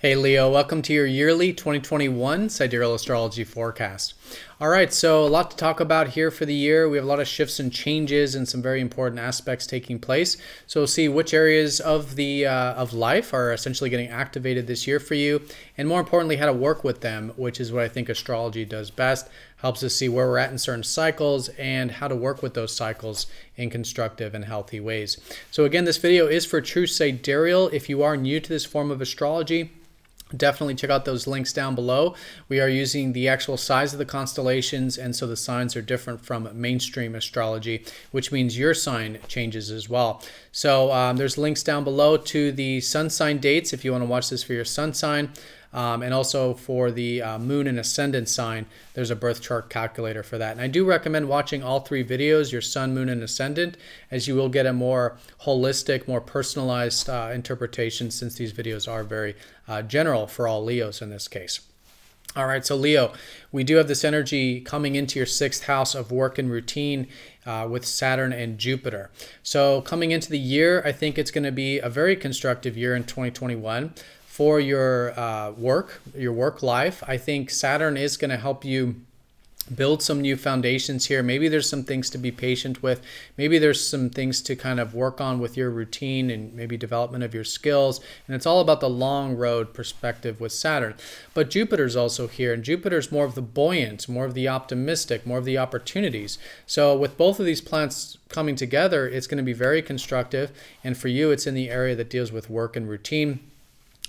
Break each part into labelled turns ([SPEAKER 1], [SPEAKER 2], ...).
[SPEAKER 1] Hey Leo, welcome to your yearly 2021 Sidereal Astrology forecast. All right, so a lot to talk about here for the year. We have a lot of shifts and changes and some very important aspects taking place. So we'll see which areas of life are essentially getting activated this year for you, and more importantly, how to work with them, which is what I think astrology does best. Helps us see where we're at in certain cycles and how to work with those cycles in constructive and healthy ways. So again, this video is for true Sidereal. If you are new to this form of astrology, definitely check out those links down below. We are using the actual size of the constellations, and so the signs are different from mainstream astrology, which means your sign changes as well. So there's links down below to the sun sign dates if you want to watch this for your sun sign. And also for the moon and ascendant sign, there's a birth chart calculator for that. And I do recommend watching all three videos, your sun, moon, and ascendant, as you will get a more holistic, more personalized interpretation, since these videos are very general for all Leos in this case. All right, so Leo, we do have this energy coming into your 6th house of work and routine with Saturn and Jupiter. So coming into the year, I think it's going to be a very constructive year in 2021. For your work life. I think Saturn is going to help you build some new foundations here. Maybe there's some things to be patient with. Maybe there's some things to kind of work on with your routine and maybe development of your skills. And it's all about the long road perspective with Saturn. But Jupiter's also here, and Jupiter's more of the buoyant, more of the optimistic, more of the opportunities. So with both of these planets coming together, it's going to be very constructive. And for you, it's in the area that deals with work and routine.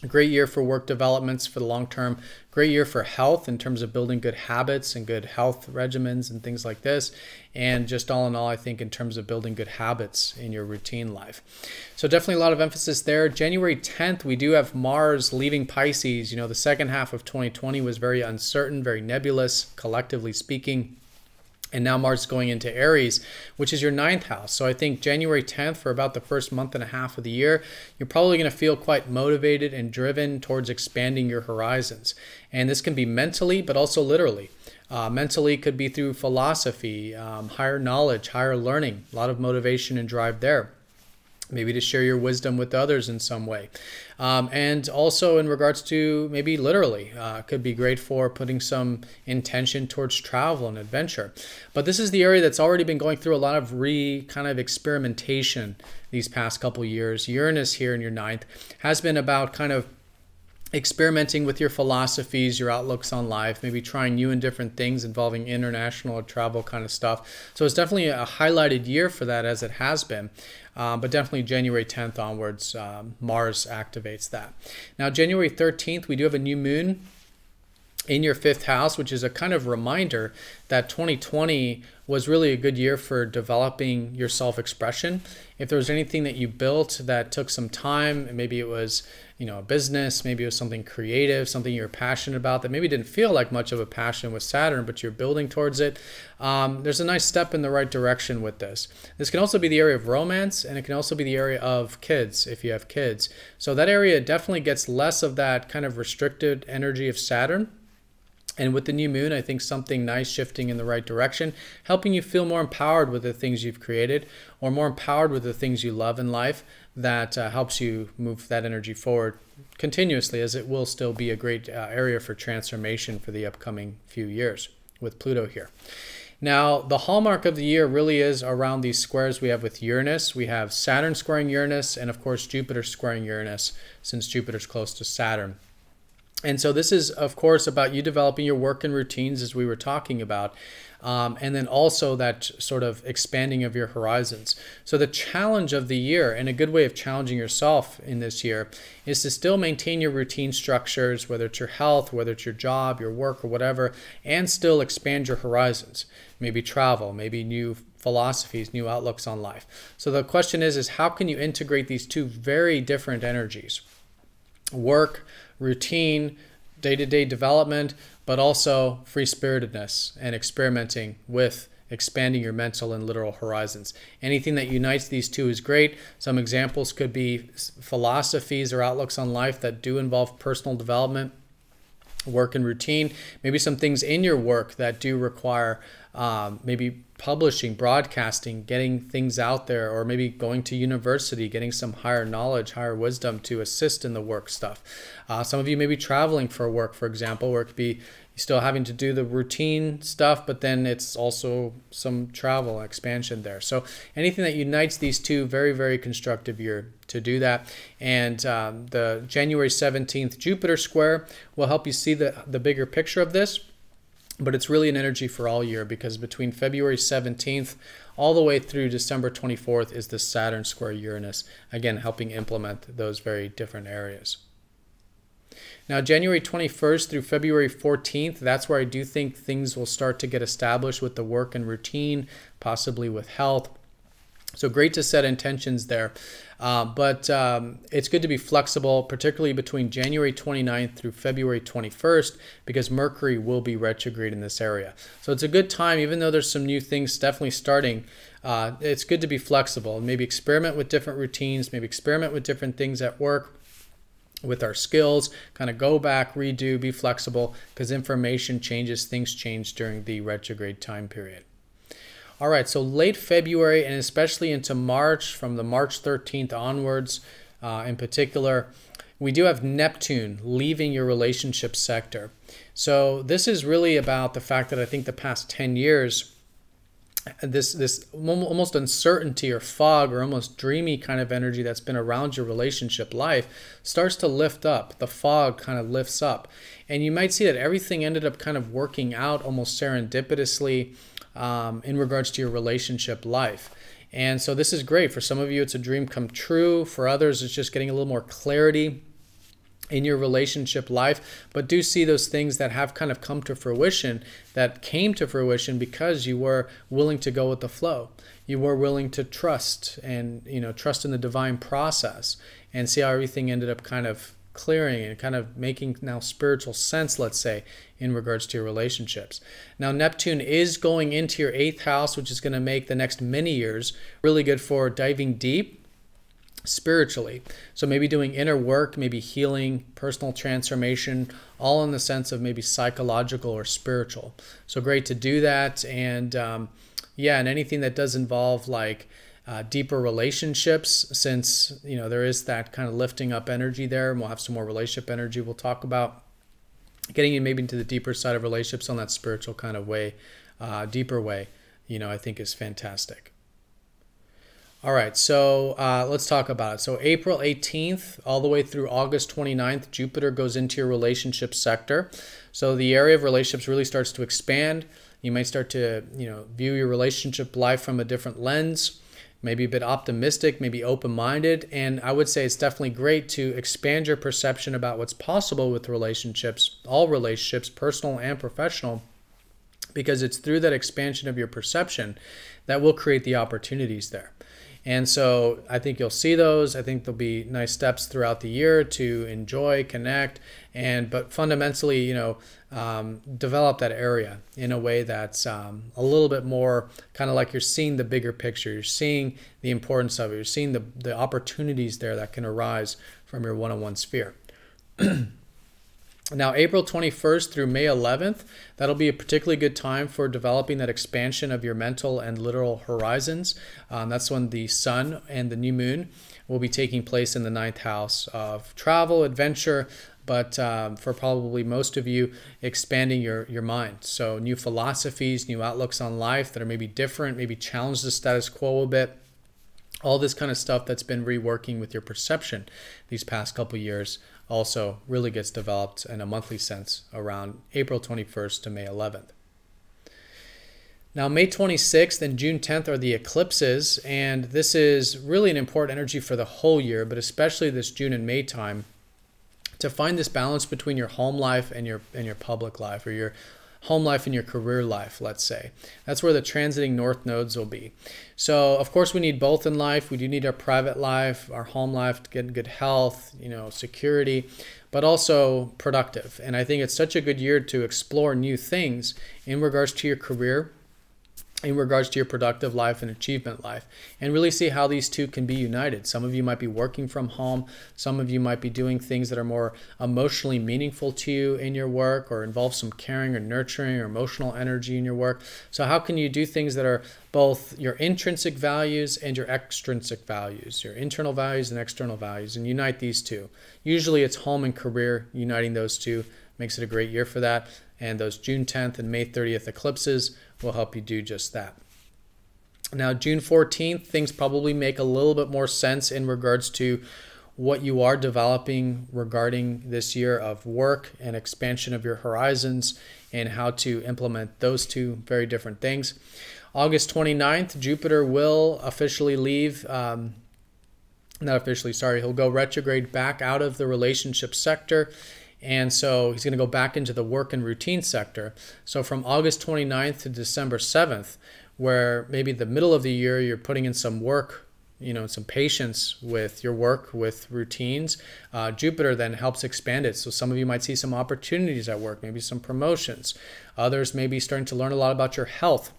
[SPEAKER 1] A great year for work developments for the long term. Great year for health in terms of building good habits and good health regimens and things like this. And just all in all, I think in terms of building good habits in your routine life. So definitely a lot of emphasis there. January 10th, we do have Mars leaving Pisces. You know, the second half of 2020 was very uncertain, very nebulous, collectively speaking. And now Mars is going into Aries, which is your 9th house. So I think January 10th, for about the first month and a half of the year, you're probably going to feel quite motivated and driven towards expanding your horizons. And this can be mentally, but also literally. Mentally could be through philosophy, higher knowledge, higher learning, a lot of motivation and drive there. Maybe to share your wisdom with others in some way. And also in regards to maybe literally, could be great for putting some intention towards travel and adventure. But this is the area that's already been going through a lot of kind of experimentation these past couple years. Uranus here in your 9th has been about kind of experimenting with your philosophies, your outlooks on life, maybe trying new and different things involving international or travel kind of stuff. So it's definitely a highlighted year for that, as it has been. But definitely January 10th onwards, Mars activates that. Now, January 13th, we do have a new moon in your 5th house, which is a kind of reminder that 2020 was really a good year for developing your self-expression. If there was anything that you built that took some time, maybe it was, you know, a business, maybe it was something creative, something you're passionate about that maybe didn't feel like much of a passion with Saturn, but you're building towards it. There's a nice step in the right direction with this. This can also be the area of romance, and it can also be the area of kids if you have kids. So that area definitely gets less of that kind of restricted energy of Saturn. And with the new moon, I think something nice shifting in the right direction, helping you feel more empowered with the things you've created, or more empowered with the things you love in life, that helps you move that energy forward continuously, as it will still be a great area for transformation for the upcoming few years with Pluto here. Now, the hallmark of the year really is around these squares we have with Uranus. We have Saturn squaring Uranus, and of course Jupiter squaring Uranus, since Jupiter's close to Saturn. And so this is, of course, about you developing your work and routines, as we were talking about, and then also that sort of expanding of your horizons. So the challenge of the year, and a good way of challenging yourself in this year, is to still maintain your routine structures, whether it's your health, whether it's your job, your work, or whatever, and still expand your horizons. Maybe travel, maybe new philosophies, new outlooks on life. So the question is how can you integrate these two very different energies? Work, routine, day-to-day development, but also free-spiritedness and experimenting with expanding your mental and literal horizons. Anything that unites these two is great. Some examples could be philosophies or outlooks on life that do involve personal development. work and routine, maybe some things in your work that do require maybe publishing, broadcasting, getting things out there, or maybe going to university, getting some higher knowledge, higher wisdom to assist in the work stuff. Some of you may be traveling for work, for example, where it could be still having to do the routine stuff, but then it's also some travel expansion there. So anything that unites these two, very, very constructive year to do that. And the January 17th Jupiter square will help you see the bigger picture of this. But it's really an energy for all year, because between February 17th all the way through December 24th is the Saturn square Uranus, again helping implement those very different areas. Now, January 21st through February 14th, that's where I do think things will start to get established with the work and routine, possibly with health. So great to set intentions there. But it's good to be flexible, particularly between January 29th through February 21st, because Mercury will be retrograde in this area. So it's a good time, even though there's some new things definitely starting. It's good to be flexible and maybe experiment with different routines, maybe experiment with different things at work, with our skills, kind of go back, redo, be flexible, because information changes, things change during the retrograde time period. All right, so late February and especially into March, from the March 13th onwards in particular, we do have Neptune leaving your relationship sector. So this is really about the fact that I think the past 10 years, this almost uncertainty or fog or almost dreamy kind of energy that's been around your relationship life starts to lift up. The fog kind of lifts up. And you might see that everything ended up kind of working out almost serendipitously in regards to your relationship life. And so this is great. For some of you, it's a dream come true. For others, it's just getting a little more clarity in your relationship life. But do see those things that have kind of come to fruition, that came to fruition because you were willing to go with the flow. You were willing to trust and, trust in the divine process, and see how everything ended up kind of clearing and kind of making now spiritual sense, let's say, in regards to your relationships. Now, Neptune is going into your 8th house, which is going to make the next many years really good for diving deep spiritually. So maybe doing inner work, maybe healing, personal transformation, all in the sense of maybe psychological or spiritual. So great to do that. And yeah, and anything that does involve like deeper relationships, since there is that kind of lifting up energy there, and we'll have some more relationship energy we'll talk about. Getting you maybe into the deeper side of relationships on that spiritual kind of way, deeper way, I think is fantastic. All right, so let's talk about it. So April 18th all the way through August 29th, Jupiter goes into your relationship sector. So the area of relationships really starts to expand. You might start to, view your relationship life from a different lens, maybe a bit optimistic, maybe open-minded. And I would say it's definitely great to expand your perception about what's possible with relationships, all relationships, personal and professional, because it's through that expansion of your perception that will create the opportunities there. And so I think you'll see those. I think there'll be nice steps throughout the year to enjoy, connect, but fundamentally, develop that area in a way that's a little bit more kind of like you're seeing the bigger picture. You're seeing the importance of it. You're seeing the opportunities there that can arise from your one-on-one sphere. Now, April 21st through May 11th, that'll be a particularly good time for developing that expansion of your mental and literal horizons. That's when the sun and the new moon will be taking place in the 9th house of travel, adventure, but for probably most of you, expanding your mind. So new philosophies, new outlooks on life that are maybe different, maybe challenge the status quo a bit. All this kind of stuff that's been reworking with your perception these past couple years also really gets developed in a monthly sense around April 21st to May 11th. Now, May 26th and June 10th are the eclipses, and this is really an important energy for the whole year, but especially this June and May time, to find this balance between your home life and your public life, or your home life and your career life, let's say. That's where the transiting north nodes will be. So, of course, we need both in life. We do need our private life, our home life to get good health, security, but also productive. And I think it's such a good year to explore new things in regards to your career, in regards to your productive life and achievement life, and really see how these two can be united. Some of you might be working from home. Some of you might be doing things that are more emotionally meaningful to you in your work, or involve some caring or nurturing or emotional energy in your work. So how can you do things that are both your intrinsic values and your extrinsic values, your internal values and external values, and unite these two? Usually it's home and career. Uniting those two makes it a great year for that. And those June 10th and May 30th eclipses will help you do just that. Now, June 14th, things probably make a little bit more sense in regards to what you are developing regarding this year of work and expansion of your horizons, and how to implement those two very different things. August 29th, Jupiter will officially leave, not officially, sorry, he'll go retrograde back out of the relationship sector. And so he's going to go back into the work and routine sector. So from August 29th to December 7th, where maybe the middle of the year you're putting in some work, some patience with your work, with routines, Jupiter then helps expand it. So some of you might see some opportunities at work, maybe some promotions. Others may be starting to learn a lot about your health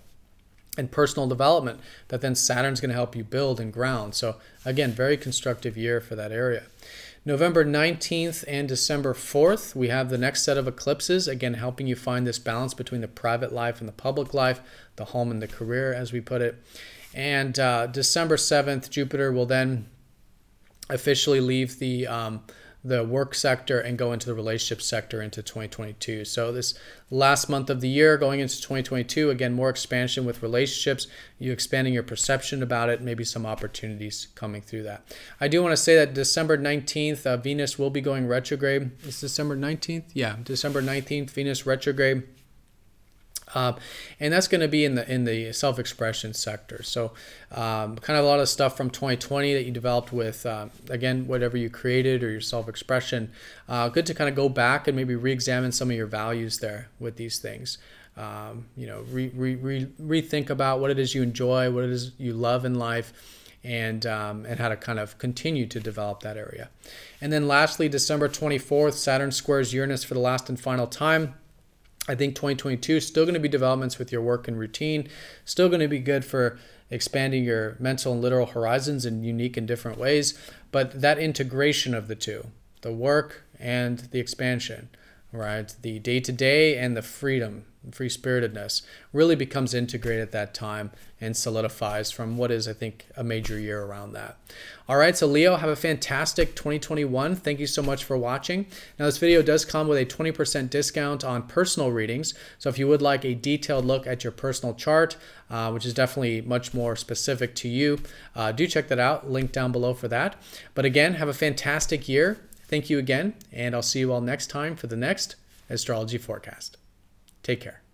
[SPEAKER 1] and personal development that then Saturn's going to help you build and ground. So again, very constructive year for that area. November 19th and December 4th, we have the next set of eclipses, again helping you find this balance between the private life and the public life, the home and the career, as we put it. And December 7th, Jupiter will then officially leave the work sector and go into the relationship sector into 2022. So this last month of the year going into 2022, again, more expansion with relationships, you expanding your perception about it, maybe some opportunities coming through that. I do want to say that December 19th, Venus will be going retrograde. It's December 19th? Yeah, December 19th, Venus retrograde. And that's going to be in the self-expression sector. So kind of a lot of stuff from 2020 that you developed with, again, whatever you created or your self-expression. Good to kind of go back and maybe re-examine some of your values there with these things. Rethink about what it is you enjoy, what it is you love in life, and how to kind of continue to develop that area. And then lastly, December 24th, Saturn squares Uranus for the last and final time. I think 2022 is still going to be developments with your work and routine, still going to be good for expanding your mental and literal horizons in unique and different ways, but that integration of the two, the work and the expansion, right? The day-to-day and the freedom, free-spiritedness really becomes integrated at that time and solidifies from what is, I think, a major year around that. All right, so Leo, have a fantastic 2021. Thank you so much for watching. Now, this video does come with a 20% discount on personal readings. So if you would like a detailed look at your personal chart, which is definitely much more specific to you, do check that out. Link down below for that. But again, have a fantastic year. Thank you again, and I'll see you all next time for the next astrology forecast. Take care.